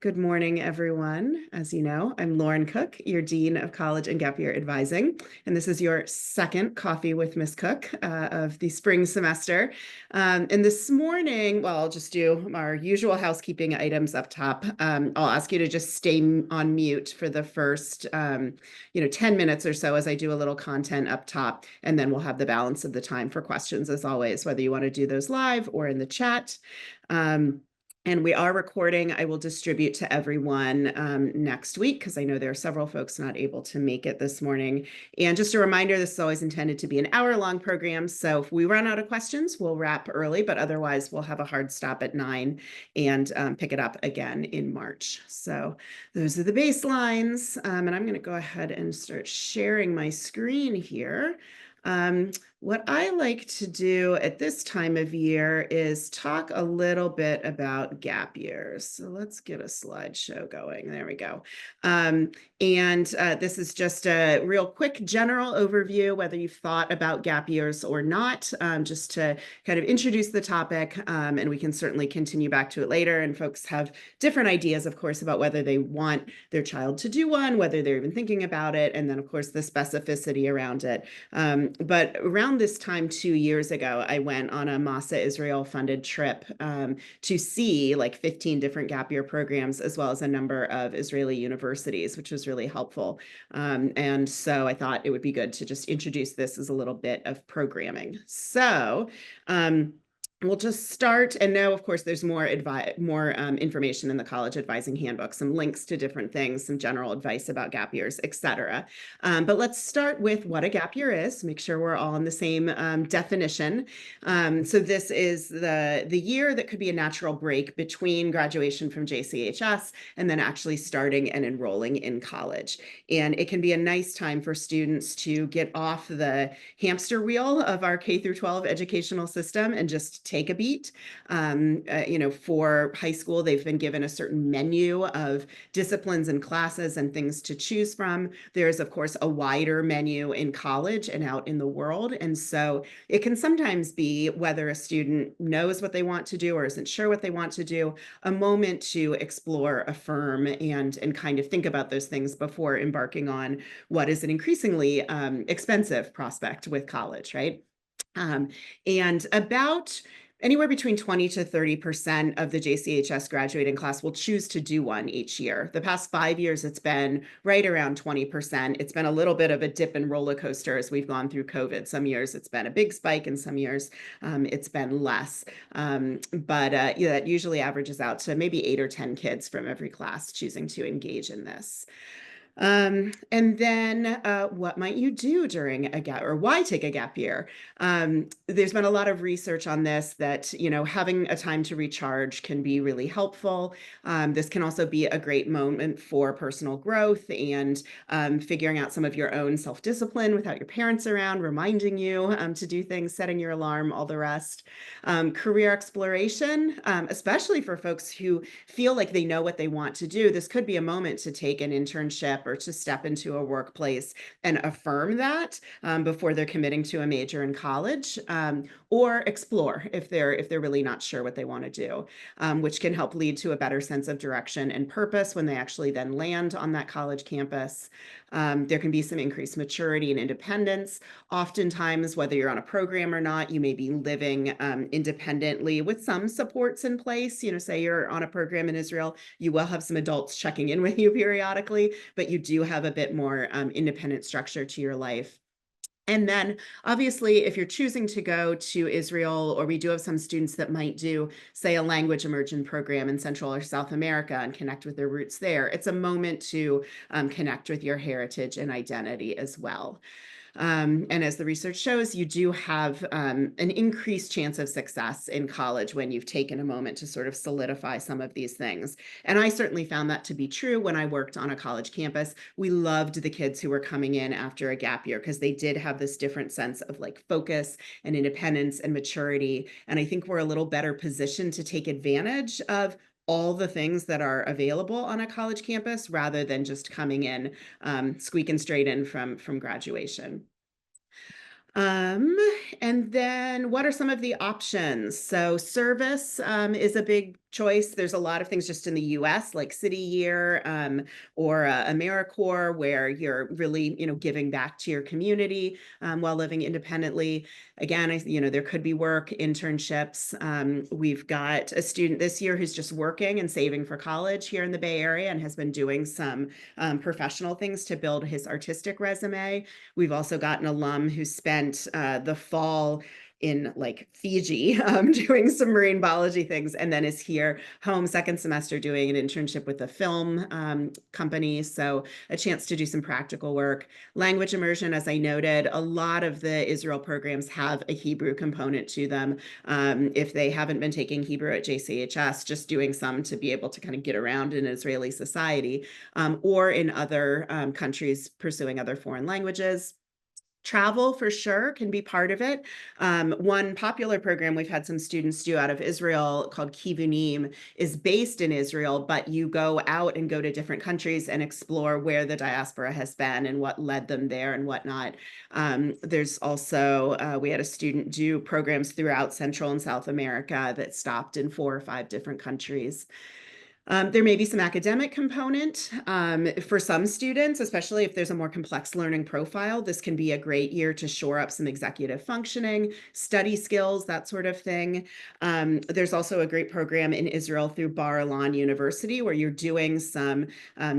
Good morning, everyone. As you know, I'm Lauren Cook, your Dean of College and Gap Year Advising, and this is your second Coffee with Miss Cook of the spring semester. And this morning, well, I'll just do our usual housekeeping items up top. I'll ask you to just stay on mute for the first, 10 minutes or so as I do a little content up top, and then we'll have the balance of the time for questions as always, whether you want to do those live or in the chat. And we are recording. I will distribute to everyone next week because I know there are several folks not able to make it this morning. And just a reminder, this is always intended to be an hour-long program. So if we run out of questions, we'll wrap early, but otherwise we'll have a hard stop at 9 and pick it up again in March. So those are the baselines. And I'm going to go ahead and start sharing my screen here. What I like to do at this time of year is talk a little bit about gap years. So let's get a slideshow going. There we go. This is just a real quick general overview, whether you've thought about gap years or not, just to kind of introduce the topic. And we can certainly continue back to it later. And folks have different ideas, of course, about whether they want their child to do one, whether they're even thinking about it, and then, of course, the specificity around it. But around this time 2 years ago, I went on a Masa Israel funded trip to see like 15 different gap year programs, as well as a number of Israeli universities, which was really helpful. And so I thought it would be good to just introduce this as a little bit of programming. So we'll just start, and now, of course, there's more information in the college advising handbook, some links to different things, some general advice about gap years, etc. But let's start with what a gap year is, make sure we're all on the same definition. So this is the year that could be a natural break between graduation from JCHS and then actually starting and enrolling in college. And it can be a nice time for students to get off the hamster wheel of our K through 12 educational system and just take a beat. For high school, they've been given a certain menu of disciplines and classes and things to choose from. There's, of course, a wider menu in college and out in the world. And so it can sometimes be, whether a student knows what they want to do or isn't sure what they want to do, a moment to explore, affirm, and kind of think about those things before embarking on what is an increasingly expensive prospect with college, right? And about anywhere between 20 to 30% of the JCHS graduating class will choose to do one each year. The past 5 years, it's been right around 20%. It's been a little bit of a dip and roller coaster as we've gone through COVID. Some years it's been a big spike, and some years it's been less. That usually averages out to maybe 8 or 10 kids from every class choosing to engage in this. And then what might you do during a gap, or why take a gap year? There's been a lot of research on this that, having a time to recharge can be really helpful. This can also be a great moment for personal growth and figuring out some of your own self-discipline without your parents around, reminding you to do things, setting your alarm, all the rest. Career exploration, especially for folks who feel like they know what they want to do. This could be a moment to take an internship or to step into a workplace and affirm that before they're committing to a major in college, or explore if they're really not sure what they want to do, which can help lead to a better sense of direction and purpose when they actually then land on that college campus. There can be some increased maturity and independence. Oftentimes, whether you're on a program or not, you may be living independently with some supports in place. Say you're on a program in Israel, you will have some adults checking in with you periodically, but you do have a bit more independent structure to your life. And then, obviously, if you're choosing to go to Israel, or we do have some students that might do, say, a language immersion program in Central or South America and connect with their roots there, it's a moment to connect with your heritage and identity as well. And as the research shows, you do have an increased chance of success in college when you've taken a moment to sort of solidify some of these things. And I certainly found that to be true when I worked on a college campus. We loved the kids who were coming in after a gap year because they did have this different sense of like focus and independence and maturity. And I think we're a little better positioned to take advantage of all the things that are available on a college campus rather than just coming in squeaking straight in from graduation. And then what are some of the options? So service is a big choice. There's a lot of things just in the US, like City Year, or AmeriCorps, where you're really, giving back to your community while living independently. Again, there could be work, internships. We've got a student this year who's just working and saving for college here in the Bay Area and has been doing some professional things to build his artistic resume. We've also got an alum who spent the fall in like Fiji doing some marine biology things, and then is here home second semester doing an internship with a film company. So a chance to do some practical work. Language immersion, as I noted, a lot of the Israel programs have a Hebrew component to them. If they haven't been taking Hebrew at JCHS, just doing some to be able to kind of get around in Israeli society, or in other countries pursuing other foreign languages. Travel for sure can be part of it. One popular program we've had some students do out of Israel called Kivunim is based in Israel, but you go out and go to different countries and explore where the diaspora has been and what led them there and whatnot. There's also, we had a student do programs throughout Central and South America that stopped in 4 or 5 different countries. There may be some academic component for some students, especially if there's a more complex learning profile. This can be a great year to shore up some executive functioning, study skills, that sort of thing. There's also a great program in Israel through Bar Ilan University where you're doing some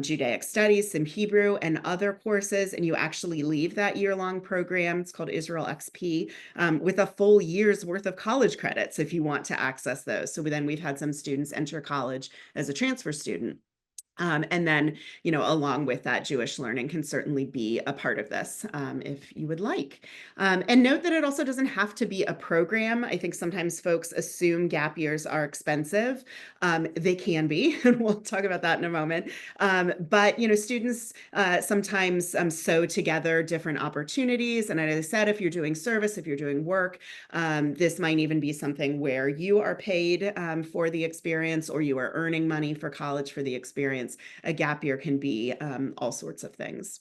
Judaic studies, some Hebrew and other courses, and you actually leave that year-long program. It's called Israel XP with a full year's worth of college credits if you want to access those. So then we've had some students enter college as a transfer student. And then, along with that, Jewish learning can certainly be a part of this if you would like. And note that it also doesn't have to be a program. I think sometimes folks assume gap years are expensive. They can be, and we'll talk about that in a moment. But, students sometimes sew together different opportunities. And as I said, if you're doing service, if you're doing work, this might even be something where you are paid for the experience or you are earning money for college for the experience. A gap year can be all sorts of things.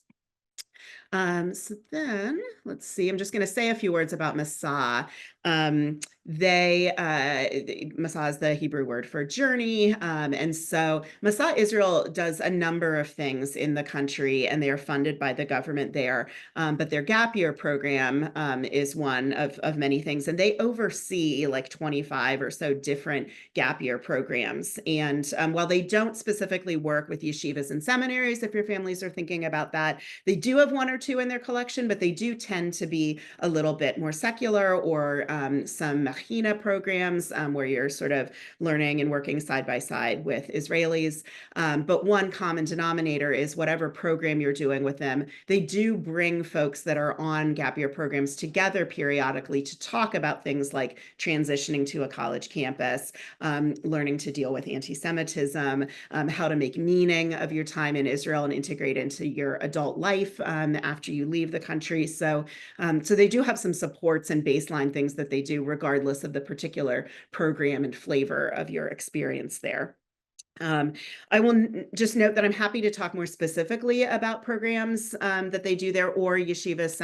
So then let's see, I'm just going to say a few words about Masa. Masa is the Hebrew word for journey. And so Masa Israel does a number of things in the country and they are funded by the government there. But their gap year program is one of many things. And they oversee like 25 or so different gap year programs. And while they don't specifically work with yeshivas and seminaries, if your families are thinking about that, they do have 1 or 2 in their collection, but they do tend to be a little bit more secular, or some machina programs where you're sort of learning and working side by side with Israelis. But one common denominator is whatever program you're doing with them, they do bring folks that are on gap year programs together periodically to talk about things like transitioning to a college campus, learning to deal with anti-Semitism, how to make meaning of your time in Israel and integrate into your adult life after you leave the country. So they do have some supports and baseline things that they do regardless of the particular program and flavor of your experience there. I will just note that I'm happy to talk more specifically about programs that they do there, or yeshivas,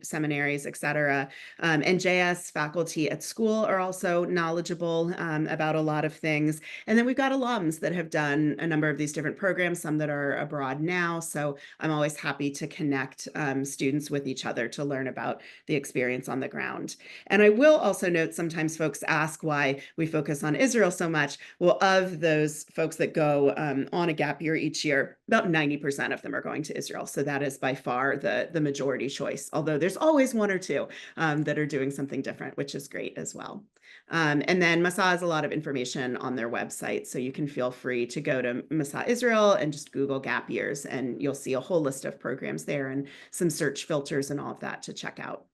seminaries, etc. And JS faculty at school are also knowledgeable about a lot of things. And then we've got alums that have done a number of these different programs, some that are abroad now. So I'm always happy to connect students with each other to learn about the experience on the ground. And I will also note sometimes folks ask why we focus on Israel so much. Well, of those folks that go on a gap year each year, about 90% of them are going to Israel. So that is by far the majority choice, although there's always 1 or 2 that are doing something different, which is great as well. And then Masa has a lot of information on their website, so you can feel free to go to Masa Israel and just Google gap years, and you'll see a whole list of programs there and some search filters and all of that to check out.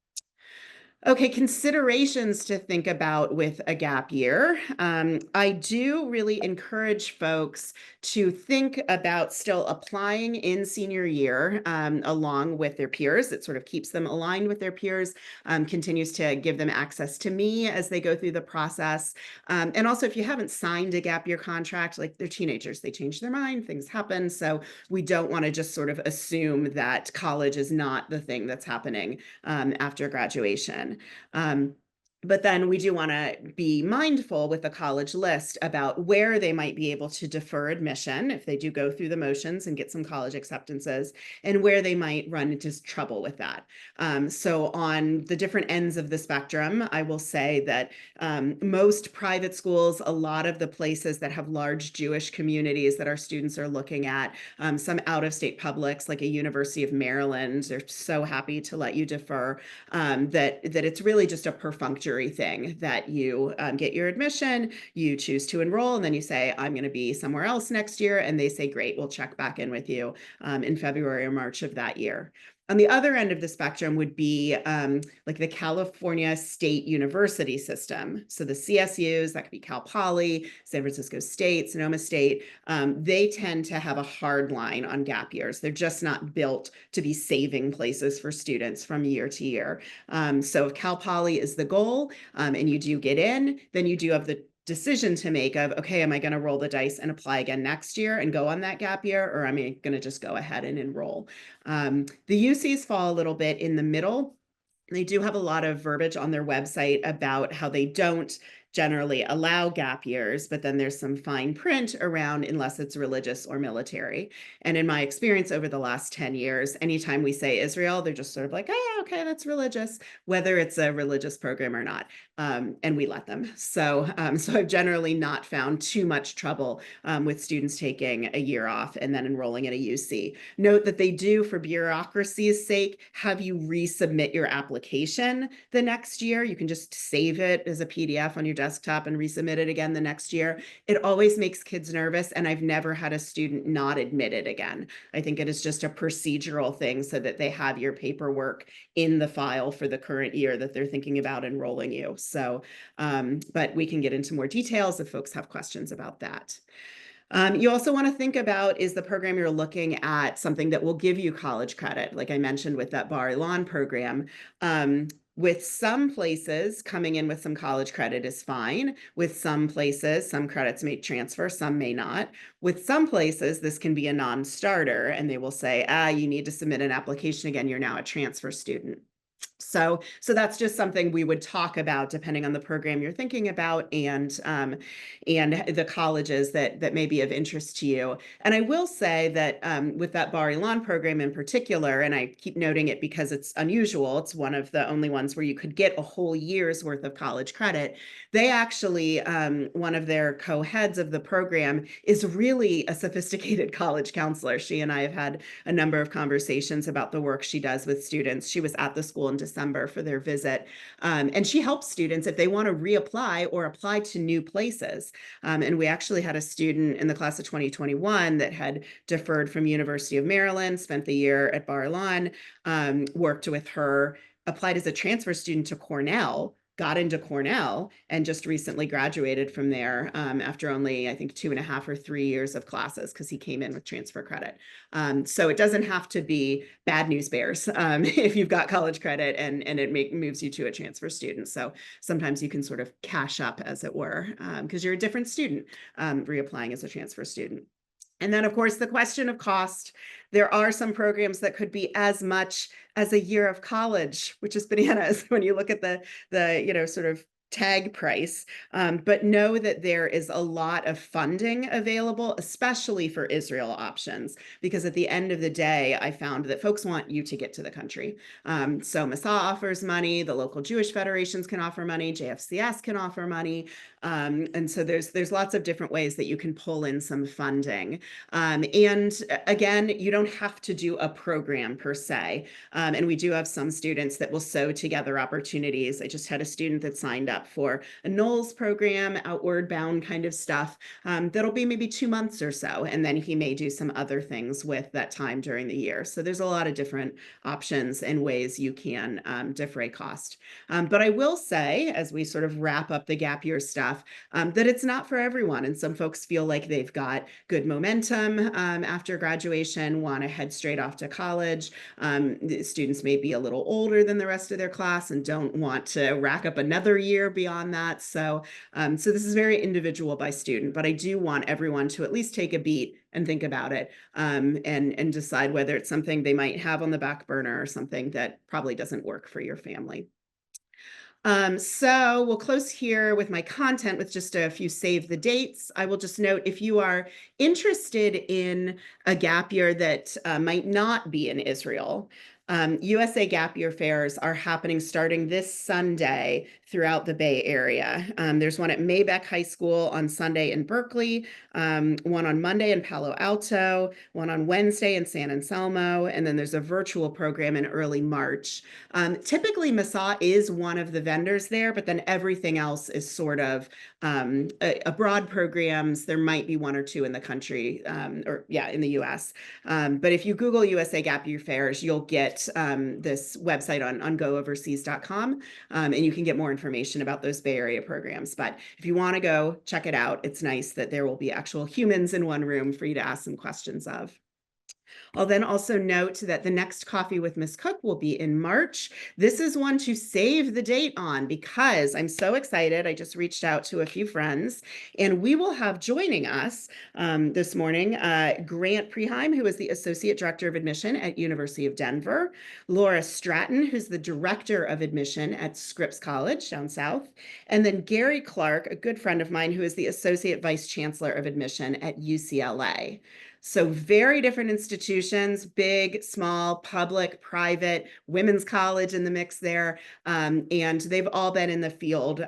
Okay, considerations to think about with a gap year. I do really encourage folks to think about still applying in senior year along with their peers. It sort of keeps them aligned with their peers, continues to give them access to me as they go through the process. And also, if you haven't signed a gap year contract, like they're teenagers, they change their mind, things happen. So we don't want to just sort of assume that college is not the thing that's happening after graduation. But then we do want to be mindful with the college list about where they might be able to defer admission if they do go through the motions and get some college acceptances, and where they might run into trouble with that. So on the different ends of the spectrum, I will say that most private schools, a lot of the places that have large Jewish communities that our students are looking at, some out-of-state publics like a University of Maryland, they're so happy to let you defer. That it's really just a perfunctory thing that you get your admission, you choose to enroll, and then you say, I'm going to be somewhere else next year. And they say, great, we'll check back in with you in February or March of that year. On the other end of the spectrum would be like the California State University system. So the CSUs, that could be Cal Poly, San Francisco State, Sonoma State, they tend to have a hard line on gap years. They're just not built to be saving places for students from year to year. So if Cal Poly is the goal and you do get in, then you do have the decision to make of, okay, am I going to roll the dice and apply again next year and go on that gap year, or am I going to just go ahead and enroll? The UCs fall a little bit in the middle. They do have a lot of verbiage on their website about how they don't generally allow gap years, but then there's some fine print around unless it's religious or military. And in my experience over the last 10 years, anytime we say Israel, they're just sort of like, oh, yeah, okay, that's religious, whether it's a religious program or not. And we let them. So I've generally not found too much trouble with students taking a year off and then enrolling at a UC. Note that they do, for bureaucracy's sake, have you resubmit your application the next year. You can just save it as a PDF on your desktop and resubmit it again the next year. It always makes kids nervous, and I've never had a student not admitted again. I think it is just a procedural thing so that they have your paperwork in the file for the current year that they're thinking about enrolling you. So, but we can get into more details if folks have questions about that. You also want to think about, is the program you're looking at something that will give you college credit? Like I mentioned with that Bar Ilan program, with some places, coming in with some college credit is fine. With some places, some credits may transfer, some may not. With some places, this can be a non-starter, and they will say, you need to submit an application again. You're now a transfer student. So that's just something we would talk about depending on the program you're thinking about and the colleges that may be of interest to you. And I will say that with that Bar Ilan program in particular, and I keep noting it because it's unusual, it's one of the only ones where you could get a whole year's worth of college credit. They actually, one of their co-heads of the program is really a sophisticated college counselor. She and I have had a number of conversations about the work she does with students. She was at the school in December for their visit. And she helps students if they want to reapply or apply to new places. And we actually had a student in the class of 2021 that had deferred from University of Maryland, spent the year at Bar Ilan, worked with her, applied as a transfer student to Cornell, got into Cornell, and just recently graduated from there after only, I think, 2.5 or 3 years of classes, because he came in with transfer credit. So it doesn't have to be bad news bears if you've got college credit and it moves you to a transfer student. So sometimes you can sort of cash up, as it were, because you're a different student reapplying as a transfer student. And then, of course, the question of cost. There are some programs that could be as much as a year of college, which is bananas when you look at the sort of tag price, but know that there is a lot of funding available, especially for Israel options, because at the end of the day, I found that folks want you to get to the country. So MASA offers money, the local Jewish federations can offer money, JFCS can offer money, and so there's lots of different ways that you can pull in some funding. And again, you don't have to do a program per se, and we do have some students that will sew together opportunities. I just had a student that signed up for a Knowles program, outward bound kind of stuff. That'll be maybe 2 months or so, and then he may do some other things with that time during the year. So there's a lot of different options and ways you can defray cost. But I will say, as we sort of wrap up the gap year stuff, that it's not for everyone. And some folks feel like they've got good momentum after graduation, want to head straight off to college. Students may be a little older than the rest of their class and don't want to rack up another year beyond that. So this is very individual by student, but I do want everyone to at least take a beat and think about it and decide whether it's something they might have on the back burner or something that probably doesn't work for your family. So we'll close here with my content with just a few save the dates. I will just note if you are interested in a gap year that might not be in Israel, USA Gap Year fairs are happening starting this Sunday throughout the Bay Area. There's one at Maybeck High School on Sunday in Berkeley, one on Monday in Palo Alto, one on Wednesday in San Anselmo, and then there's a virtual program in early March. Typically, Masa is one of the vendors there, but then everything else is sort of abroad programs. There might be one or two in the country, in the US. But if you Google USA Gap Year Fairs, you'll get this website on gooverseas.com, and you can get more information about those Bay Area programs. But if you want to go check it out, it's nice that there will be actual humans in one room for you to ask some questions of. I'll then also note that the next Coffee with Miss Cook will be in March. This is one to save the date on because I'm so excited. I just reached out to a few friends, and we will have joining us this morning Grant Preheim, who is the Associate Director of Admission at University of Denver, Laura Stratton, who's the Director of Admission at Scripps College down south, and then Gary Clark, a good friend of mine, who is the Associate Vice Chancellor of Admission at UCLA. So very different institutions, big, small, public, private, women's college in the mix there. And they've all been in the field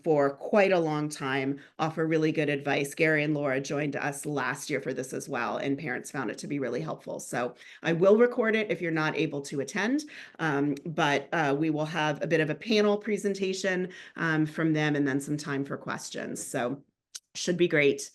for quite a long time, offer really good advice. Gary and Laura joined us last year for this as well, and parents found it to be really helpful. So I will record it if you're not able to attend, but we will have a bit of a panel presentation from them and then some time for questions. So should be great.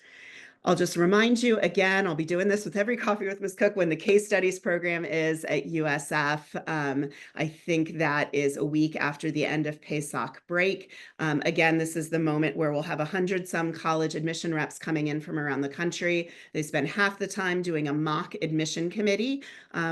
I'll just remind you again, I'll be doing this with every Coffee with Ms. Cook when the case studies program is at USF. I think that is a week after the end of Pesach break. Again, this is the moment where we'll have 100-some college admission reps coming in from around the country. They spend half the time doing a mock admission committee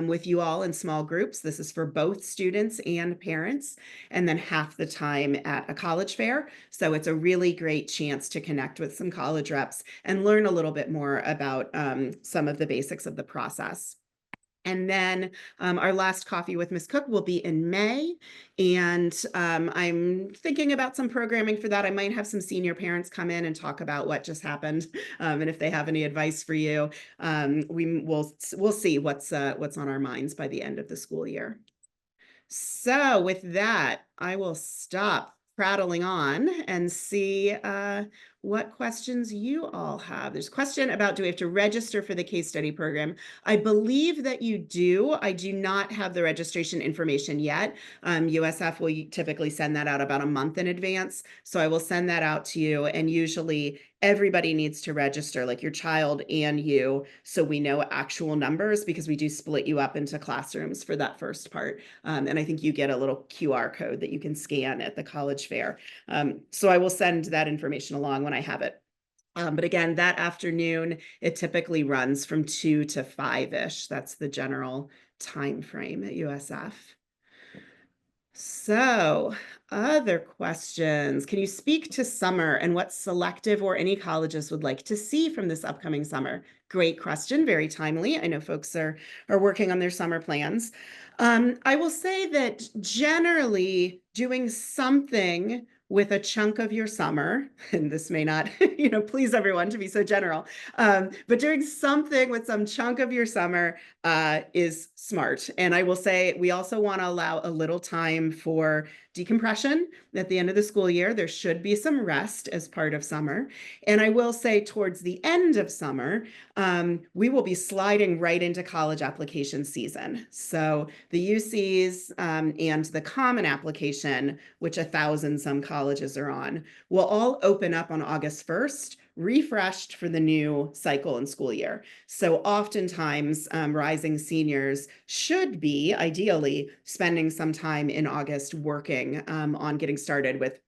with you all in small groups. This is for both students and parents, and then half the time at a college fair. So it's a really great chance to connect with some college reps and learn a little bit more about some of the basics of the process. And then our last Coffee with Miss Cook will be in May. And I'm thinking about some programming for that. I might have some senior parents come in and talk about what just happened. And if they have any advice for you, we'll see what's on our minds by the end of the school year. So with that, I will stop prattling on and see what questions you all have. There's a question about, do we have to register for the case study program? I believe that you do. I do not have the registration information yet. USF will typically send that out about a month in advance. So I will send that out to you, and usually everybody needs to register, like your child and you, so we know actual numbers, because we do split you up into classrooms for that first part. And I think you get a little QR code that you can scan at the college fair. So I will send that information along when I have it. But again, that afternoon, it typically runs from 2 to 5-ish. That's the general time frame at USF. So, other questions. Can you speak to summer and what selective or any colleges would like to see from this upcoming summer? Great question, very timely. I know folks are working on their summer plans. I will say that generally doing something with a chunk of your summer, and this may not, please everyone to be so general, but doing something with some chunk of your summer is smart. And I will say we also want to allow a little time for decompression at the end of the school year. There should be some rest as part of summer. And I will say towards the end of summer, we will be sliding right into college application season. So the UCs and the common application, which 1,000-some colleges are on, will all open up on August 1st, refreshed for the new cycle and school year. So oftentimes rising seniors should be ideally spending some time in August working on getting started with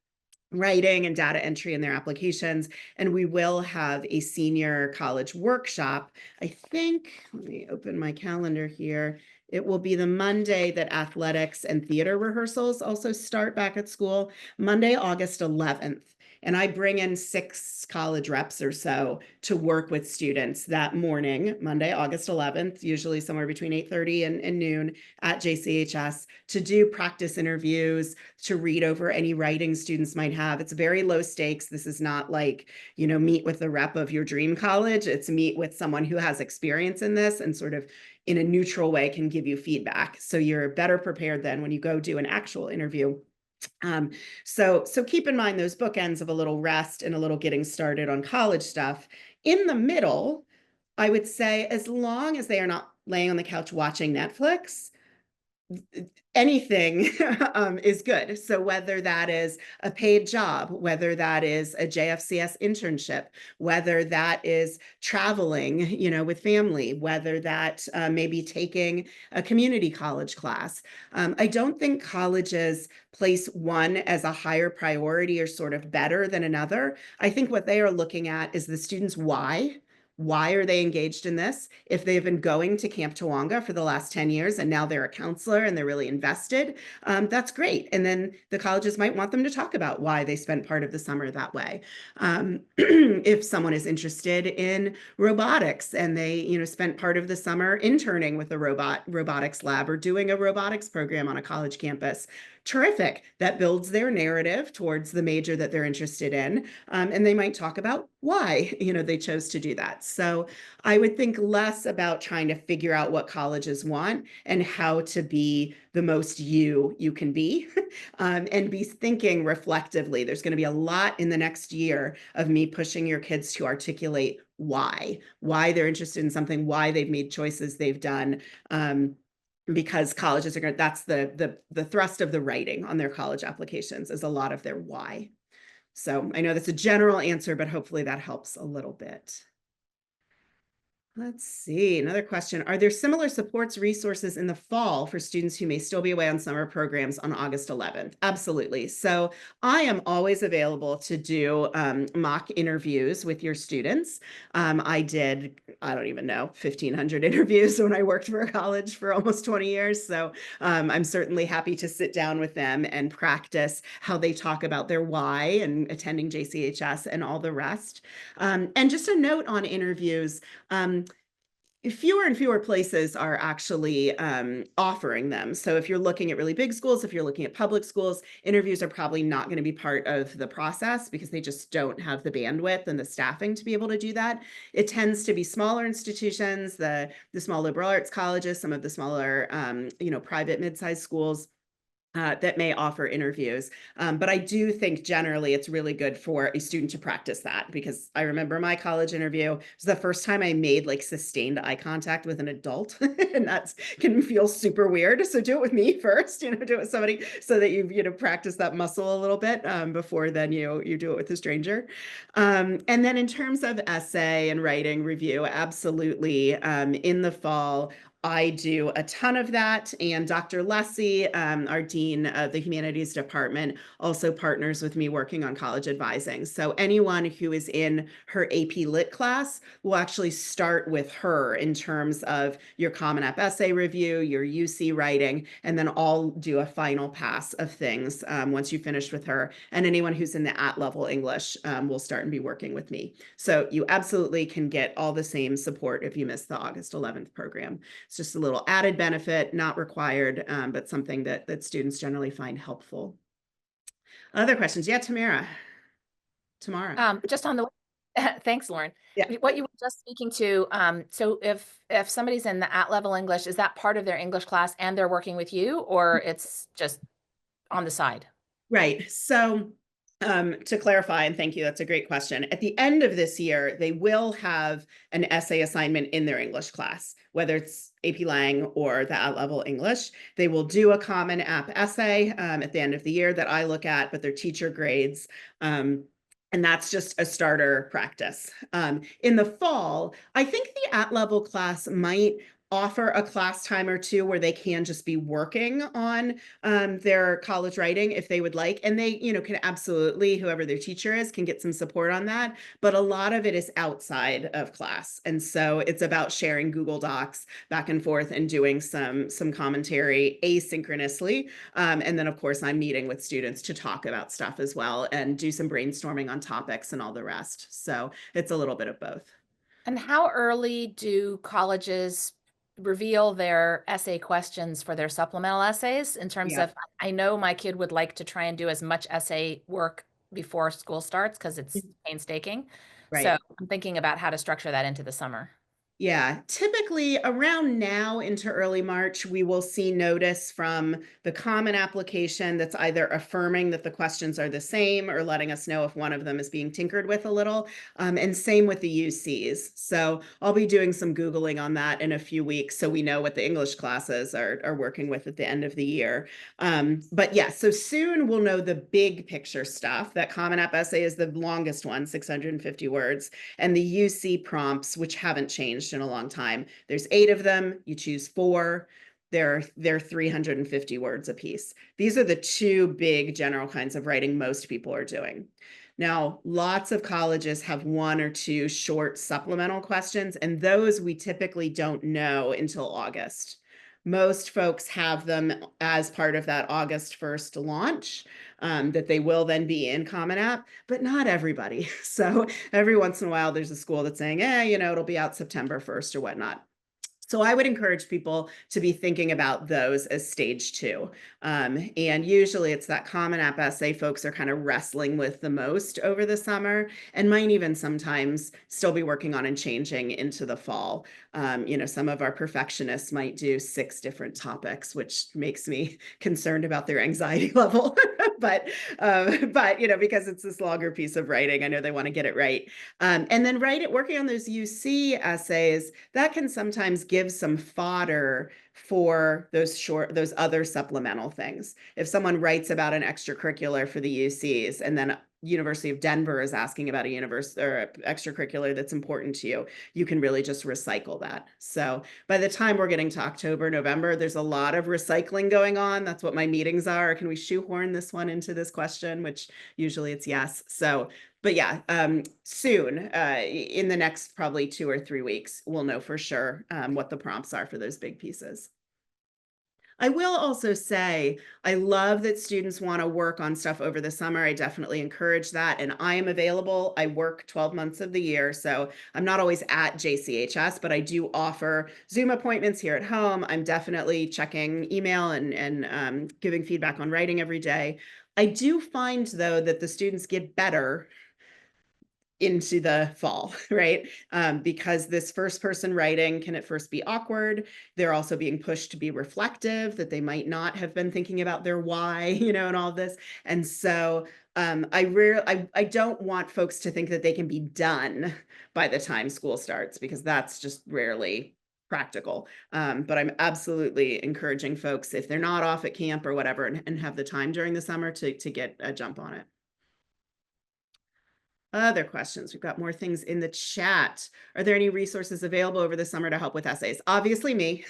writing and data entry in their applications. And we will have a senior college workshop. I think, let me open my calendar here. It will be the Monday that athletics and theater rehearsals also start back at school, Monday, August 11th. and I bring in 6 college reps or so to work with students that morning, Monday, August 11th, usually somewhere between 8:30 and noon at JCHS, to do practice interviews, to read over any writing students might have. It's very low stakes. This is not like, meet with the rep of your dream college. It's meet with someone who has experience in this and sort of in a neutral way can give you feedback. So you're better prepared then when you go do an actual interview. So keep in mind those bookends of a little rest and a little getting started on college stuff. In the middle, I would say, as long as they are not laying on the couch watching Netflix, anything is good. So whether that is a paid job, whether that is a JFCS internship, whether that is traveling, with family, whether that may be taking a community college class. I don't think colleges place one as a higher priority or sort of better than another. I think what they are looking at is the students' why. Why are they engaged in this? If they've been going to Camp Tawonga for the last 10 years and now they're a counselor and they're really invested, that's great. And then the colleges might want them to talk about why they spent part of the summer that way. If someone is interested in robotics and they, spent part of the summer interning with a robotics lab or doing a robotics program on a college campus, terrific. That builds their narrative towards the major that they're interested in. And they might talk about why, they chose to do that. So I would think less about trying to figure out what colleges want and how to be the most you can be, and be thinking reflectively. There's going to be a lot in the next year of me pushing your kids to articulate why they're interested in something, why they've made choices they've done. Because colleges are going to, that's the thrust of the writing on their college applications is a lot of their why. So I know that's a general answer, but hopefully that helps a little bit. Let's see, another question. Are there similar supports resources in the fall for students who may still be away on summer programs on August 11th? Absolutely. So I am always available to do mock interviews with your students. I did, I don't even know, 1,500 interviews when I worked for a college for almost 20 years. So I'm certainly happy to sit down with them and practice how they talk about their why and attending JCHS and all the rest. And just a note on interviews, fewer and fewer places are actually offering them. So if you're looking at really big schools, if you're looking at public schools, interviews are probably not going to be part of the process because they just don't have the bandwidth and the staffing to be able to do that. It tends to be smaller institutions, the small liberal arts colleges, some of the smaller, private mid-sized schools that may offer interviews. But I do think generally it's really good for a student to practice that, because I remember my college interview was the first time I made like sustained eye contact with an adult, and that can feel super weird. So do it with me first, do it with somebody so that you practice that muscle a little bit before then you do it with a stranger. And then in terms of essay and writing review, absolutely. In the fall, I do a ton of that, and Dr. Lessie, our dean of the humanities department, also partners with me working on college advising. So anyone who is in her AP Lit class will actually start with her in terms of your Common App essay review, your UC writing, and then I'll do a final pass of things once you finish with her. And anyone who's in the at-level English will start and be working with me. So you absolutely can get all the same support if you miss the August 11th program. It's just a little added benefit, not required, but something that students generally find helpful. Other questions? Yeah, Tamara. Just on the thanks, Lauren. Yeah. What you were just speaking to, so if somebody's in the at-level English, is that part of their English class and they're working with you, or it's just on the side? Right. So to clarify, and thank you, that's a great question. At the end of this year, they will have an essay assignment in their English class, whether it's AP Lang or the at-level English. They will do a Common App essay at the end of the year that I look at, but they're teacher grades. And that's just a starter practice. In the fall, I think the at-level class might offer a class time or two where they can just be working on their college writing if they would like. And they, can absolutely, whoever their teacher is, can get some support on that. But a lot of it is outside of class. And so it's about sharing Google Docs back and forth and doing some commentary asynchronously. And then, of course, I'm meeting with students to talk about stuff as well and do some brainstorming on topics and all the rest. So it's a little bit of both. And how early do colleges reveal their essay questions for their supplemental essays in terms Yeah, of, I know my kid would like to try and do as much essay work before school starts because it's painstaking. So right. I'm thinking about how to structure that into the summer. Yeah, typically around now into early March, we will see notice from the Common application that's either affirming that the questions are the same or letting us know if one of them is being tinkered with a little. And same with the UCs. So I'll be doing some Googling on that in a few weeks so we know what the English classes are working with at the end of the year. But yeah, so soon we'll know the big picture stuff. That Common App essay is the longest one, 650 words, and the UC prompts, which haven't changed in a long time. There's 8 of them. You choose 4. They're 350 words a piece. These are the 2 big general kinds of writing most people are doing. Now, lots of colleges have 1 or 2 short supplemental questions, and those we typically don't know until August. Most folks have them as part of that August 1st launch, that they will then be in Common App, but not everybody. So every once in a while, there's a school that's saying, it'll be out September 1st or whatnot. So I would encourage people to be thinking about those as stage 2. And usually it's that Common App essay folks are kind of wrestling with the most over the summer and might even sometimes still be working on and changing into the fall. Some of our perfectionists might do 6 different topics, which makes me concerned about their anxiety level. but because it's this longer piece of writing, I know they want to get it right. And then working on those UC essays, that can sometimes give some fodder for those other supplemental things. If someone writes about an extracurricular for the UCs and then University of Denver is asking about a universe or extracurricular that's important to you, you can really just recycle that. So by the time we're getting to October, November, there's a lot of recycling going on. That's what my meetings are. Can we shoehorn this one into this question? Which usually it's yes. So but yeah, soon, in the next probably 2 or 3 weeks, we'll know for sure what the prompts are for those big pieces. I will also say, I love that students want to work on stuff over the summer. I definitely encourage that. And I am available. I work 12 months of the year. So I'm not always at JCHS, but I do offer Zoom appointments here at home. I'm definitely checking email and giving feedback on writing every day. I do find, though, that the students get better into the fall, right? Because this first person writing can at first be awkward. They're also being pushed to be reflective, that they might not have been thinking about their why, and all this. And so I don't want folks to think that they can be done by the time school starts, because that's just rarely practical. But I'm absolutely encouraging folks, if they're not off at camp or whatever and have the time during the summer, to get a jump on it. Other questions. We've got more things in the chat. Are there any resources available over the summer to help with essays? Obviously me.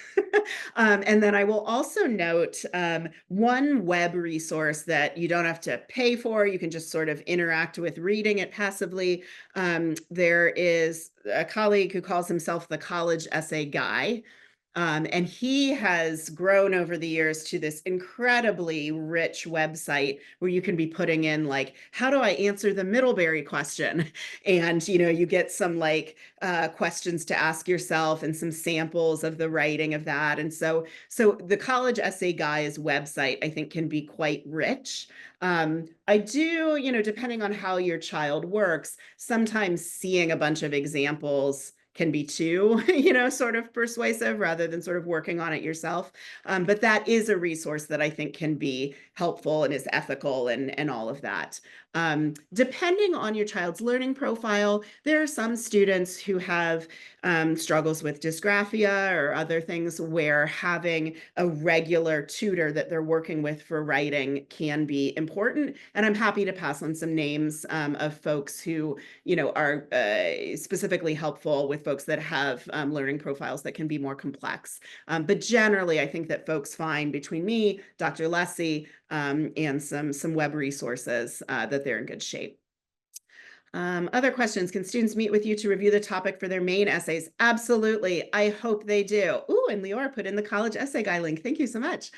And then I will also note one web resource that you don't have to pay for. You can just sort of interact with reading it passively. There is a colleague who calls himself the College Essay Guy. And he has grown over the years to this incredibly rich website where you can be putting in, like, how do I answer the Middlebury question? And, you get some questions to ask yourself and some samples of the writing of that. And so the College Essay Guy's website, I think, can be quite rich. I do, depending on how your child works, sometimes seeing a bunch of examples can be too, sort of persuasive rather than sort of working on it yourself. But that is a resource that I think can be helpful and is ethical and all of that. Depending on your child's learning profile, there are some students who have struggles with dysgraphia or other things where having a regular tutor that they're working with for writing can be important. And I'm happy to pass on some names of folks who, are specifically helpful with folks that have learning profiles that can be more complex. But generally, I think that folks find between me, Dr. Lessie, and some web resources that they're in good shape. Other questions. Can students meet with you to review the topic for their main essays? Absolutely. I hope they do. Ooh, and Leora put in the college essay guy link. Thank you so much.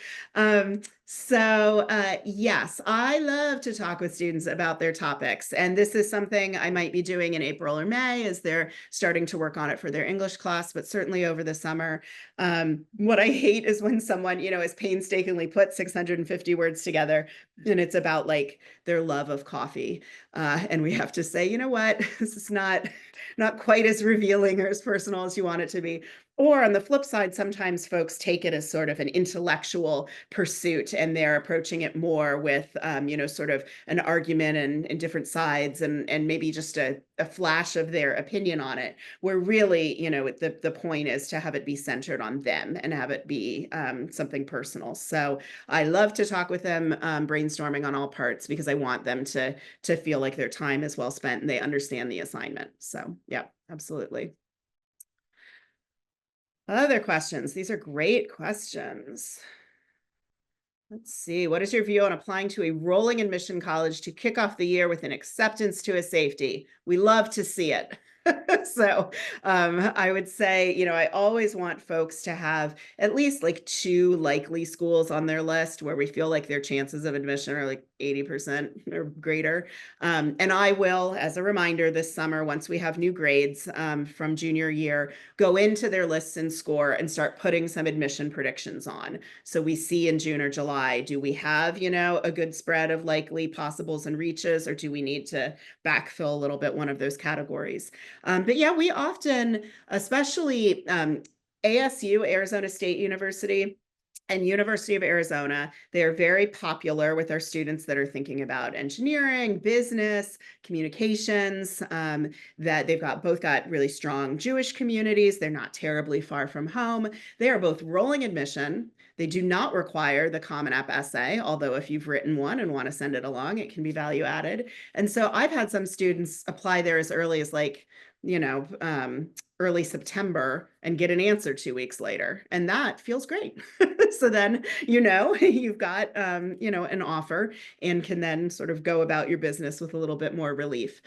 Yes, I love to talk with students about their topics. And this is something I might be doing in April or May as they're starting to work on it for their English class, but certainly over the summer. What I hate is when someone, has painstakingly put 650 words together and it's about like their love of coffee. And we have to say, you know what, this is not quite as revealing or as personal as you want it to be. Or on the flip side, sometimes folks take it as sort of an intellectual pursuit and they're approaching it more with, sort of an argument and different sides and maybe just a flash of their opinion on it, where really, the point is to have it be centered on them and have it be something personal. So I love to talk with them, brainstorming on all parts, because I want them to feel like their time is well spent and they understand the assignment. So yeah, absolutely. Other questions? These are great questions. Let's see. What is your view on applying to a rolling admission college to kick off the year with an acceptance to a safety? We love to see it. So I would say, I always want folks to have at least like 2 likely schools on their list where we feel like their chances of admission are like 80% or greater. And I will, as a reminder, this summer, once we have new grades from junior year, go into their lists and score and start putting some admission predictions on. So we see in June or July, do we have, a good spread of likely possibles and reaches, or do we need to backfill a little bit one of those categories? But yeah, we often, especially ASU, Arizona State University, and University of Arizona, they are very popular with our students that are thinking about engineering, business, communications, that they've both got really strong Jewish communities. They're not terribly far from home. They are both rolling admission. They do not require the Common App essay, although if you've written one and want to send it along, it can be value added. And so I've had some students apply there as early as like, early September and get an answer 2 weeks later. And that feels great. So then, you've got, an offer and can then sort of go about your business with a little bit more relief.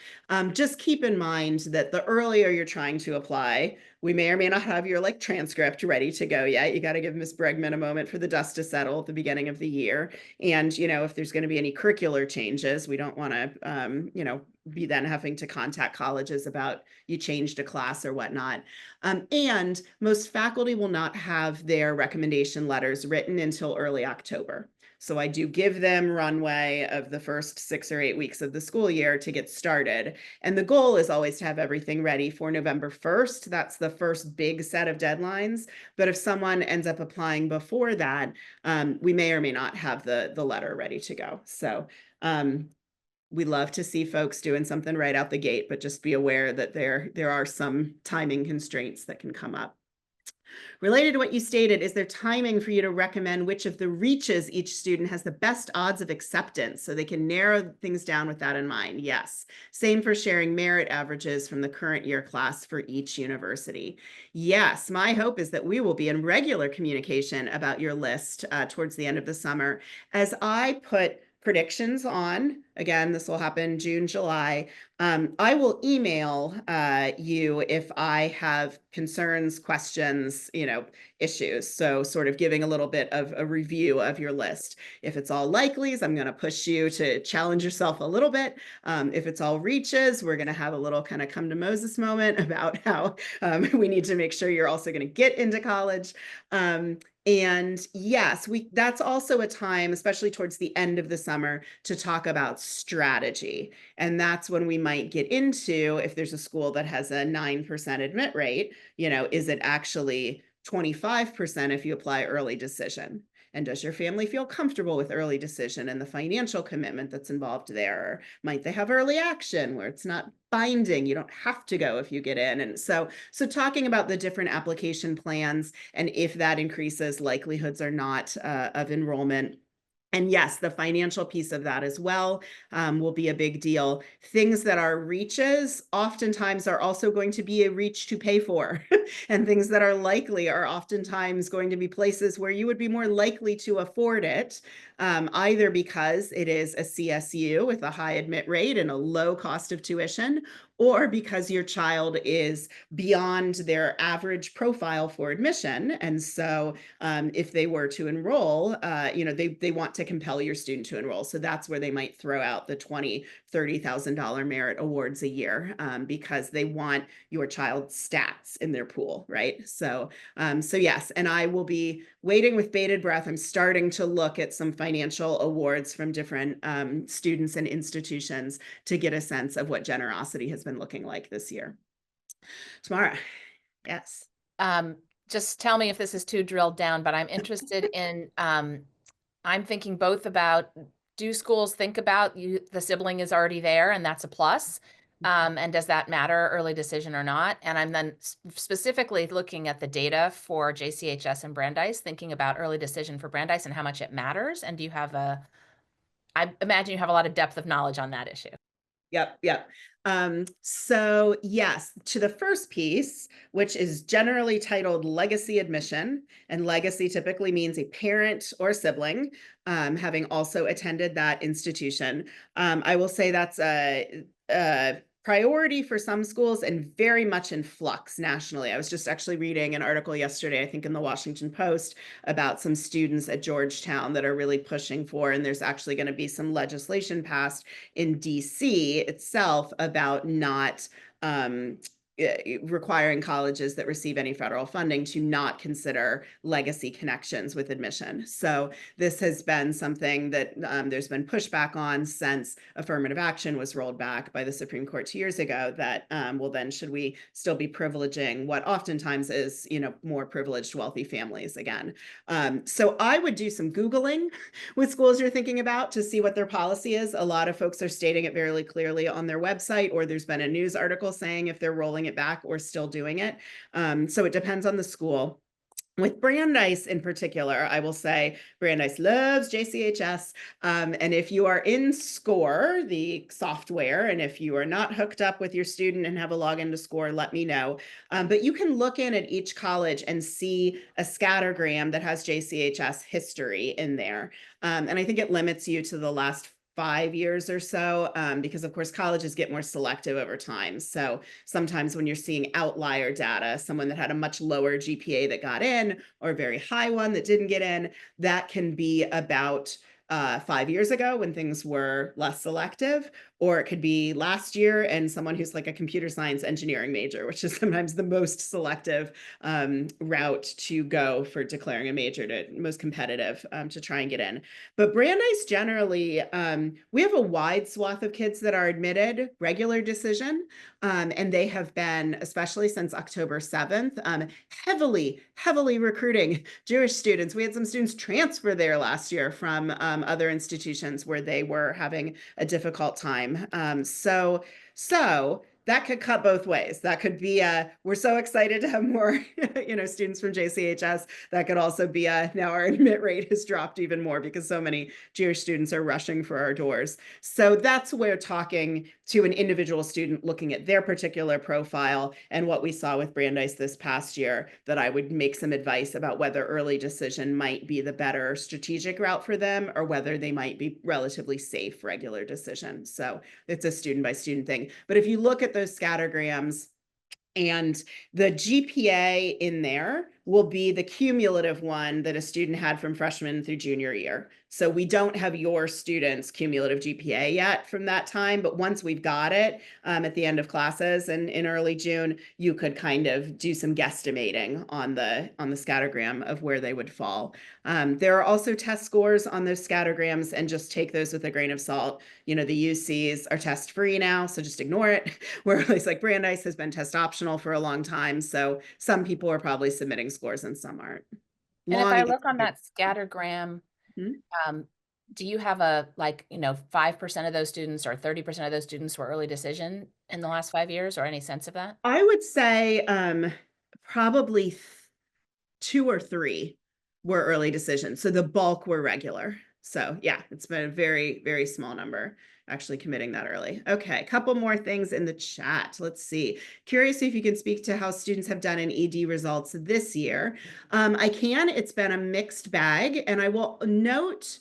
Just keep in mind that the earlier you're trying to apply, we may or may not have your like transcript ready to go yet. You got to give Ms. Bregman a moment for the dust to settle at the beginning of the year. And, if there's going to be any curricular changes, we don't want to, be then having to contact colleges about you changed a class or whatnot. And most faculty will not have their recommendation letters written until early October. So I do give them runway of the first 6 or 8 weeks of the school year to get started. And the goal is always to have everything ready for November 1st. That's the first big set of deadlines. But if someone ends up applying before that, we may or may not have the letter ready to go. So we love to see folks doing something right out the gate, but just be aware that there are some timing constraints that can come up. Related to what you stated, is there timing for you to recommend which of the reaches each student has the best odds of acceptance so they can narrow things down with that in mind? Yes. Same for sharing merit averages from the current year class for each university. Yes, my hope is that we will be in regular communication about your list towards the end of the summer as I put predictions on. Again, this will happen June, July. I will email you if I have concerns, questions, issues. So sort of giving a little bit of a review of your list. If it's all likelies, I'm going to push you to challenge yourself a little bit. If it's all reaches, we're going to have a little kind of come to Moses moment about how we need to make sure you're also going to get into college. And yes, that's also a time, especially towards the end of the summer, to talk about strategy. And that's when we might get into, if there's a school that has a 9% admit rate, is it actually 25% if you apply early decision? And does your family feel comfortable with early decision and the financial commitment that's involved there? Or might they have early action where it's not binding? You don't have to go if you get in. And so talking about the different application plans and if that increases likelihoods or not of enrollment. And yes, the financial piece of that as well will be a big deal. Things that are reaches oftentimes are also going to be a reach to pay for. And things that are likely are oftentimes going to be places where you would be more likely to afford it, either because it is a CSU with a high admit rate and a low cost of tuition, or because your child is beyond their average profile for admission. And so if they were to enroll, they want to compel your student to enroll. So that's where they might throw out the $20,000, $30,000 merit awards a year because they want your child's stats in their pool, right? So yes, and I will be waiting with bated breath. I'm starting to look at some financial awards from different students and institutions to get a sense of what generosity has been looking like this year. Tamara, yes. Just tell me if this is too drilled down, but I'm interested in, I'm thinking both about, do schools think about the sibling is already there and that's a plus? And does that matter, early decision or not? And I'm then specifically looking at the data for JCHS and Brandeis, thinking about early decision for Brandeis and how much it matters. And do you have I imagine you have a lot of depth of knowledge on that issue. Yep. So yes, to the first piece, which is generally titled legacy admission, and legacy typically means a parent or sibling having also attended that institution. I will say that's a priority for some schools and very much in flux nationally. I was just actually reading an article yesterday, I think in the Washington Post, about some students at Georgetown that are really pushing for, and there's actually going to be some legislation passed in DC itself about not requiring colleges that receive any federal funding to not consider legacy connections with admission. So this has been something that there's been pushback on since affirmative action was rolled back by the Supreme Court 2 years ago, that well, then should we still be privileging what oftentimes is, more privileged wealthy families again? So I would do some Googling with schools you're thinking about to see what their policy is. A lot of folks are stating it very clearly on their website, or there's been a news article saying if they're rolling it back or still doing it. So it depends on the school. With Brandeis in particular, I will say Brandeis loves JCHS. And if you are in SCORE, the software, and if you are not hooked up with your student and have a login to SCORE, let me know. But you can look in at each college and see a scattergram that has JCHS history in there. And I think it limits you to the last 5 years or so, because of course colleges get more selective over time. So sometimes when you're seeing outlier data, someone that had a much lower GPA that got in, or a very high one that didn't get in, that can be about 5 years ago when things were less selective, or it could be last year and someone who's like a computer science engineering major, which is sometimes the most selective route to go for declaring a major, to most competitive to try and get in. But Brandeis generally, we have a wide swath of kids that are admitted regular decision, and they have been, especially since October 7th, heavily recruiting Jewish students. We had some students transfer there last year from other institutions where they were having a difficult time. So that could cut both ways. That could be we're so excited to have more, students from JCHS. That could also be now our admit rate has dropped even more because so many Jewish students are rushing for our doors. So that's where talking to an individual student, looking at their particular profile and what we saw with Brandeis this past year, that I would make some advice about whether early decision might be the better strategic route for them, or whether they might be relatively safe regular decision. So it's a student by student thing. But if you look at those scattergrams, and the GPA in there will be the cumulative one that a student had from freshman through junior year. So we don't have your student's cumulative GPA yet from that time, but once we've got it at the end of classes and in early June, you could kind of do some guesstimating on the scattergram of where they would fall. There are also test scores on those scattergrams, and just take those with a grain of salt. The UCs are test free now, so just ignore it. Where a place like Brandeis has been test optional for a long time. So some people are probably submitting scores and some aren't. And if long I against look on the that scattergram, Mhm. um, do you have a, like, 5% of those students or 30% of those students were early decision in the last 5 years, or any sense of that? I would say probably 2 or 3 were early decisions. So the bulk were regular. So yeah, it's been a very, very small number actually committing that early. Okay, a couple more things in the chat. Let's see. Curious if you can speak to how students have done in ED results this year. I can. It's been a mixed bag, and I will note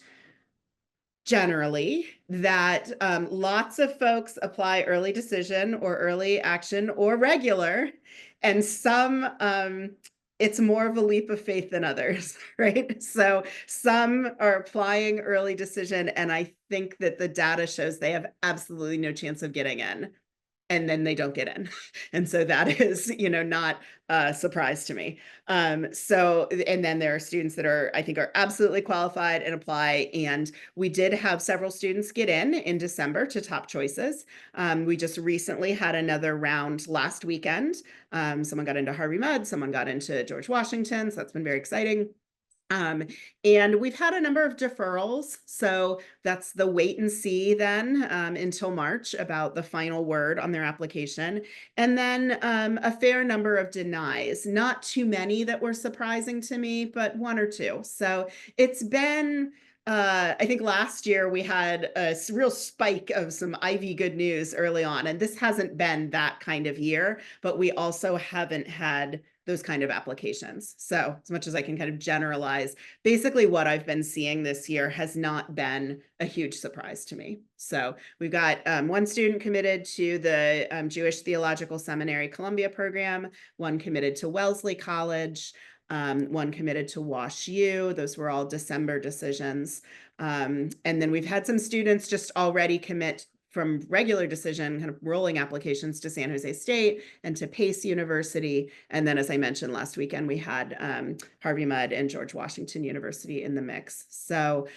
generally that lots of folks apply early decision or early action or regular, and some it's more of a leap of faith than others, right? So some are applying early decision, and I think that the data shows they have absolutely no chance of getting in, and then they don't get in. And so that is, not a surprise to me. So, and then there are students that I think are absolutely qualified and apply. And we did have several students get in December to top choices. We just recently had another round last weekend. Someone got into Harvey Mudd, someone got into George Washington. So that's been very exciting. And we've had a number of deferrals. So that's the wait and see then until March about the final word on their application. And then a fair number of denies, not too many that were surprising to me, but 1 or 2. So it's been, I think last year we had a real spike of some Ivy good news early on. And this hasn't been that kind of year, but we also haven't had those kind of applications. So as much as I can kind of generalize, basically what I've been seeing this year has not been a huge surprise to me. So we've got one student committed to the Jewish Theological Seminary Columbia program, one committed to Wellesley College, one committed to Wash U. Those were all December decisions. And then we've had some students just already commit from regular decision, kind of rolling applications to San Jose State and to Pace University. And then, as I mentioned last weekend, we had Harvey Mudd and George Washington University in the mix. So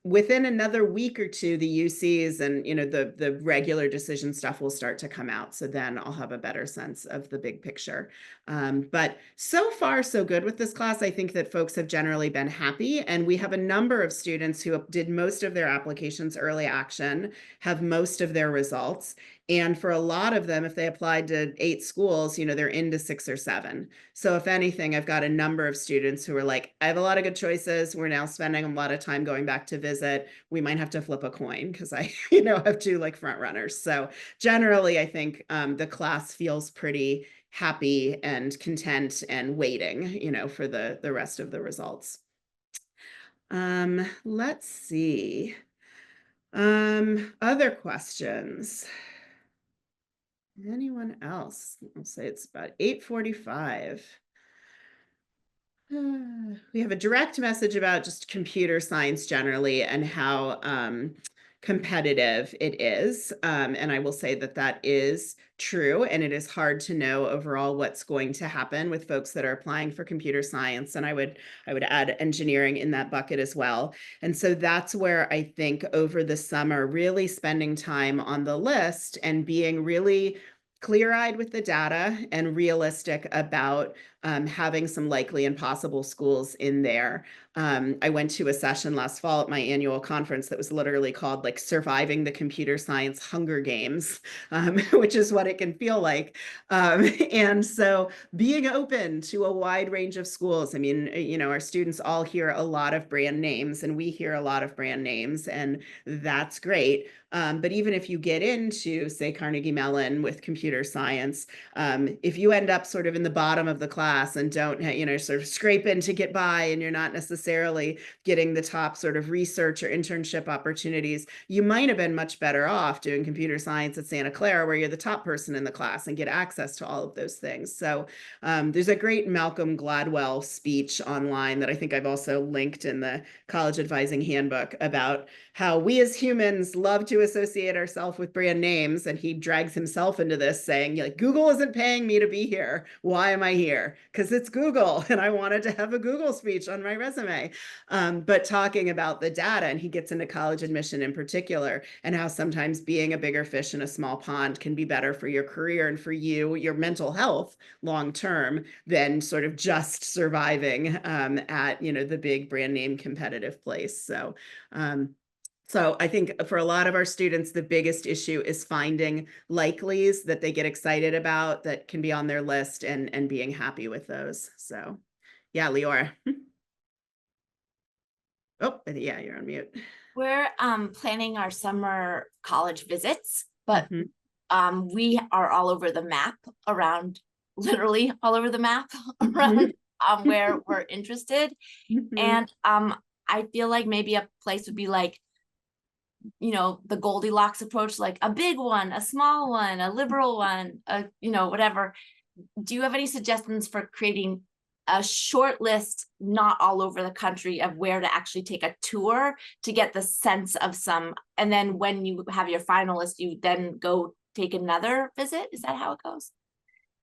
within another week or two, the UCs and the regular decision stuff will start to come out. So then I'll have a better sense of the big picture. But so far, so good with this class. I think that folks have generally been happy. And we have a number of students who did most of their applications early action, have most of their results. And for a lot of them, if they applied to 8 schools, they're into 6 or 7. So if anything, I've got a number of students who are like, I have a lot of good choices. We're now spending a lot of time going back to visit. We might have to flip a coin because I, have 2 like front runners. So generally, I think the class feels pretty happy and content and waiting, for the rest of the results. Let's see. Other questions? Anyone else? I'll say it's about 8:45. We have a direct message about just computer science generally and how competitive it is. And I will say that that is true. And it is hard to know overall what's going to happen with folks that are applying for computer science. And I would add engineering in that bucket as well. And so that's where I think over the summer, really spending time on the list and being really clear-eyed with the data and realistic about having some likely and possible schools in there. I went to a session last fall at my annual conference that was literally called like Surviving the Computer Science Hunger Games, which is what it can feel like. And so being open to a wide range of schools. I mean, our students all hear a lot of brand names and we hear a lot of brand names, and that's great. But even if you get into, say, Carnegie Mellon with computer science, if you end up sort of in the bottom of the class and don't, sort of scrape in to get by, and you're not necessarily getting the top sort of research or internship opportunities, you might have been much better off doing computer science at Santa Clara, where you're the top person in the class and get access to all of those things. So there's a great Malcolm Gladwell speech online that I think I've also linked in the College Advising Handbook about how we as humans love to associate ourselves with brand names. And he drags himself into this saying, like, Google isn't paying me to be here. Why am I here? because it's Google and I wanted to have a Google speech on my resume. But talking about the data, and he gets into college admission in particular, and how sometimes being a bigger fish in a small pond can be better for your career and for you, your mental health long term, than sort of just surviving at, you know, the big brand name competitive place. So I think for a lot of our students, the biggest issue is finding likelies that they get excited about, that can be on their list, and being happy with those. So yeah, Leora. Oh, yeah, you're on mute. We're planning our summer college visits, but Mhm. we are all over the map around, literally all over the map Mhm. around where we're interested. Mhm. And I feel like maybe a place would be like, you know, the Goldilocks approach, like a big one, a small one, a liberal one, you know, whatever. Do you have any suggestions for creating a short list, not all over the country, of where to actually take a tour to get the sense of some, and then when you have your final list, you then go take another visit? Is that how it goes?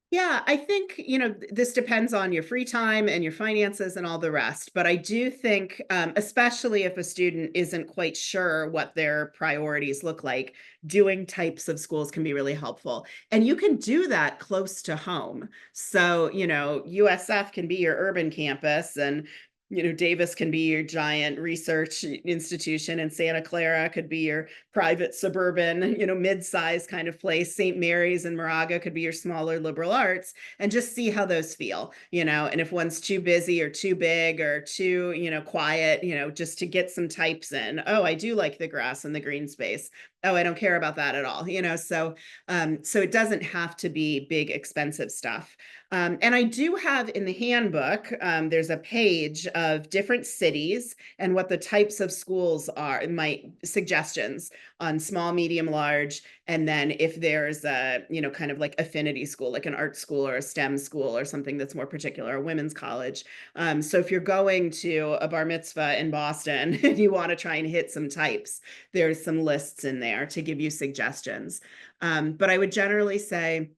Yeah, I think, you know, this depends on your free time and your finances and all the rest. But I do think, especially if a student isn't quite sure what their priorities look like, doing types of schools can be really helpful. And you can do that close to home. So, you know, USF can be your urban campus, and you know, Davis can be your giant research institution, and Santa Clara could be your private suburban, you know, mid-sized kind of place. St. Mary's and Moraga could be your smaller liberal arts, and just see how those feel, you know, and if one's too busy or too big or too, you know, quiet, you know, just to get some types in. Oh, I do like the grass and the green space. Oh, I don't care about that at all, you know. So it doesn't have to be big, expensive stuff. And I do have in the handbook, there's a page of different cities and what the types of schools are, my suggestions on small, medium, large. And then if there's a, you know, kind of like affinity school, like an art school or a STEM school or something that's more particular, a women's college. So if you're going to a bar mitzvah in Boston and you want to try and hit some types, there's some lists in there to give you suggestions. But I would generally say,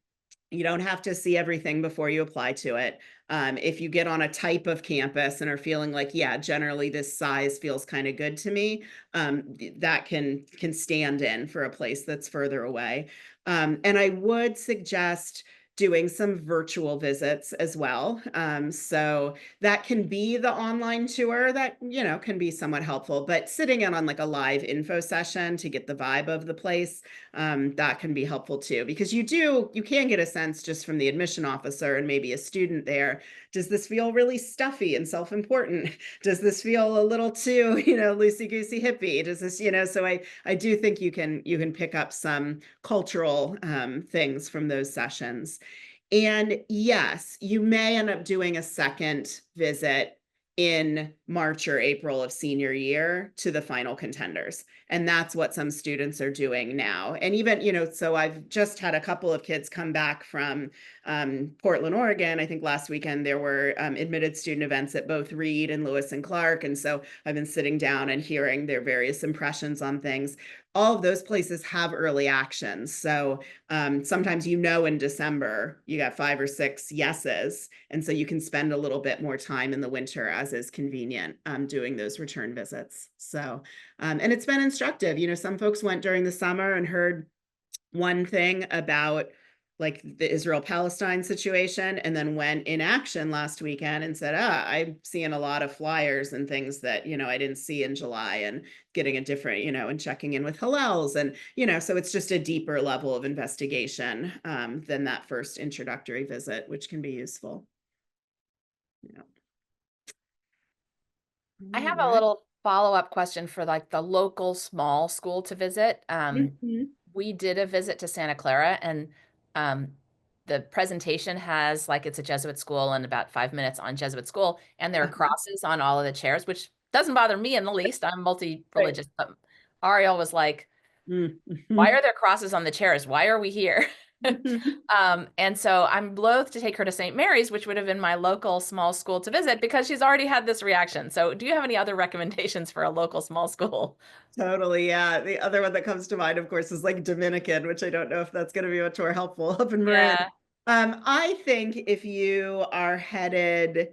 you don't have to see everything before you apply to it. If you get on a type of campus and are feeling like, yeah, generally this size feels kind of good to me, that can stand in for a place that's further away. And I would suggest doing some virtual visits as well. So that can be the online tour that, you know, can be somewhat helpful, but sitting in on like a live info session to get the vibe of the place, that can be helpful too, because you can get a sense just from the admission officer and maybe a student there. Does this feel really stuffy and self-important? Does this feel a little too, you know, loosey-goosey hippie? Does this, you know, so I do think you can pick up some cultural things from those sessions. And yes, you may end up doing a second visit in March or April of senior year to the final contenders. And that's what some students are doing now. And even, you know, so I've just had a couple of kids come back from Portland, Oregon. I think last weekend there were admitted student events at both Reed and Lewis and Clark. And so I've been sitting down and hearing their various impressions on things. All of those places have early actions. So sometimes, you know, in December, you got 5 or 6 yeses. And so you can spend a little bit more time in the winter as is convenient doing those return visits. So, and it's been instructive. You know, some folks went during the summer and heard one thing about like the Israel-Palestine situation, and then went in action last weekend and said, I'm seeing a lot of flyers and things that, you know, I didn't see in July, and getting a different, you know, and checking in with Hillels. And, you know, so it's just a deeper level of investigation than that first introductory visit, which can be useful. Yeah. I All have a right. little follow-up question for like the local small school to visit. Mhm. We did a visit to Santa Clara, and um, the presentation has like it's a Jesuit school and about 5 minutes on Jesuit school, and there are Uh-huh. crosses on all of the chairs, which doesn't bother me in the least. I'm Right. multi-religious. But Ariel was like, why Mhm. are there crosses on the chairs? Why are we here? And so I'm loath to take her to St. Mary's, which would have been my local small school to visit, because she's already had this reaction. So do you have any other recommendations for a local small school? Totally, yeah. The other one that comes to mind, of course, is like Dominican, which I don't know if that's going to be much more helpful up in Marin. Yeah. I think if you are headed,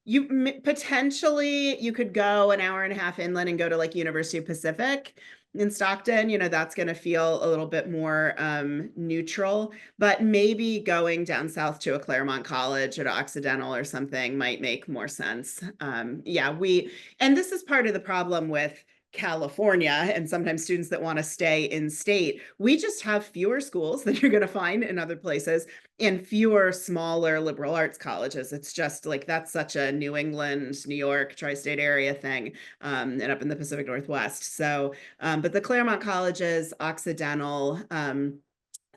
potentially you could go an hour and a half inland and go to like University of Pacific in Stockton. That's going to feel a little bit more neutral, but maybe going down south to a Claremont College at Occidental or something might make more sense. Yeah, and this is part of the problem with California and sometimes students that want to stay in state. We just have fewer schools than you're going to find in other places and fewer smaller liberal arts colleges. It's just like that's such a New England, New York, tri-state area thing, and up in the Pacific Northwest. So, but the Claremont colleges, Occidental,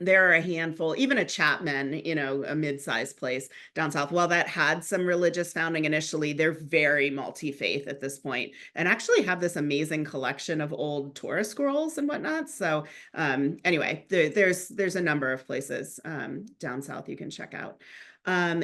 there are a handful, even a Chapman, a mid-sized place down south. While that had some religious founding initially, they're very multi-faith at this point and actually have this amazing collection of old Torah scrolls and whatnot. So anyway, there's a number of places down south you can check out.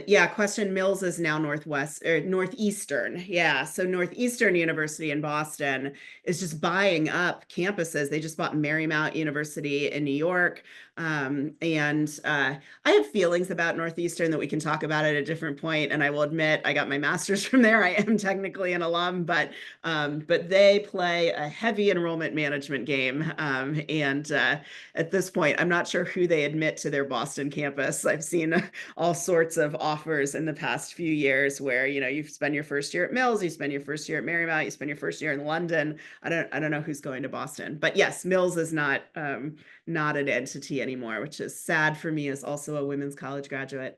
Yeah, question, Mills is now Northeastern. Yeah, so Northeastern University in Boston is just buying up campuses. They just bought Marymount University in New York. And I have feelings about Northeastern that we can talk about at a different point. And I will admit, I got my master's from there. I am technically an alum, but they play a heavy enrollment management game. And at this point, I'm not sure who they admit to their Boston campus. I've seen all sorts of offers in the past few years where, you spend your first year at Mills, you spend your first year at Marymount, you spend your first year in London. I don't know who's going to Boston, but yes, Mills is not an entity anymore, which is sad for me as also a women's college graduate.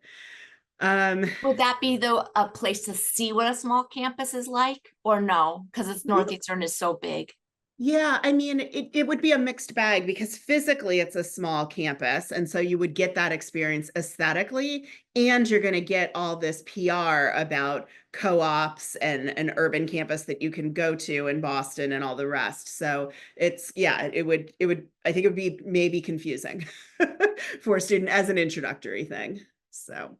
Would that be though a place to see what a small campus is like, or no? Because it's Northeastern is so big. Yeah, I mean, it would be a mixed bag because physically it's a small campus. And so you would get that experience aesthetically, and you're going to get all this PR about co-ops and an urban campus that you can go to in Boston and all the rest. So it would, I think it would be maybe confusing for a student as an introductory thing. So.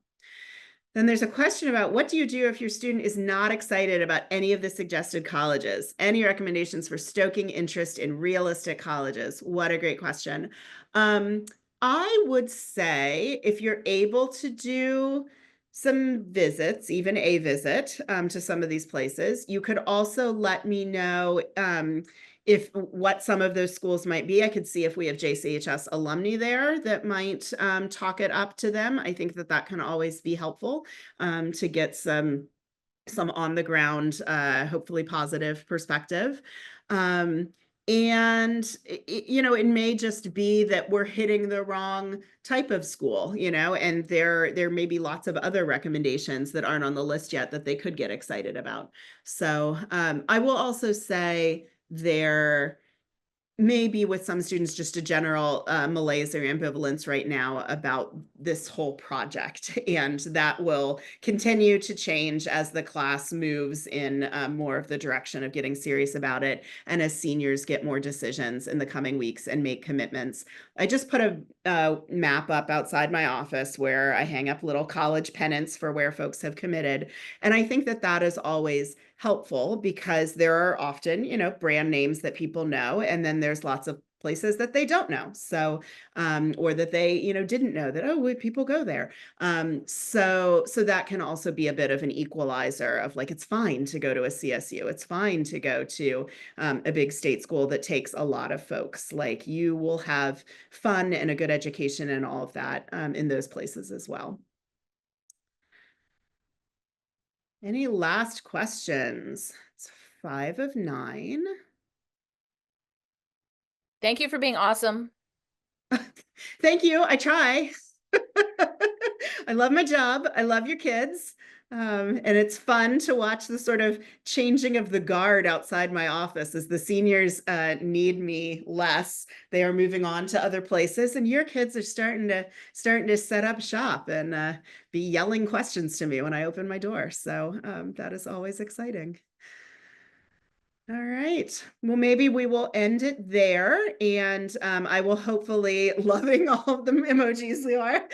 Then there's a question about what do you do if your student is not excited about any of the suggested colleges? Any recommendations for stoking interest in realistic colleges? What a great question. I would say if you're able to do some visits, even a visit to some of these places, you could also let me know if what some of those schools might be. I could see if we have JCHS alumni there that might talk it up to them. I think that can always be helpful to get some on the ground, hopefully positive perspective. And it may just be that we're hitting the wrong type of school, and there may be lots of other recommendations that aren't on the list yet that they could get excited about. So I will also say there maybe with some students just a general malaise or ambivalence right now about this whole project, and that will continue to change as the class moves in more of the direction of getting serious about it, and as seniors get more decisions in the coming weeks and make commitments. I just put a map up outside my office where I hang up little college pennants for where folks have committed, and I think that is always helpful because there are often, brand names that people know, and then there's lots of places that they don't know. So, or that they, didn't know that, oh, people go there. So that can also be a bit of an equalizer of like, it's fine to go to a CSU. It's fine to go to a big state school that takes a lot of folks. Like you will have fun and a good education and all of that in those places as well. Any last questions? It's 5 of 9. Thank you for being awesome. Thank you. I try. I love my job. I love your kids. And it's fun to watch the sort of changing of the guard outside my office as the seniors need me less. They are moving on to other places, and your kids are starting to set up shop and be yelling questions to me when I open my door. So that is always exciting. All right. Well, maybe we will end it there. And I will hopefully, loving all of the emojis we are,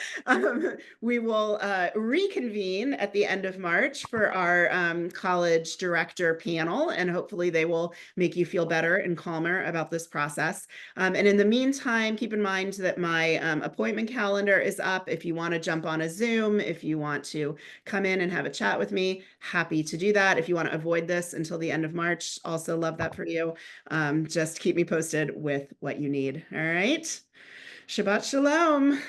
we will reconvene at the end of March for our college director panel. And hopefully they will make you feel better and calmer about this process. And in the meantime, keep in mind that my appointment calendar is up. If you want to jump on a Zoom, if you want to come in and have a chat with me, happy to do that. If you want to avoid this until the end of March, also love that for you. Just keep me posted with what you need. All right. Shabbat shalom.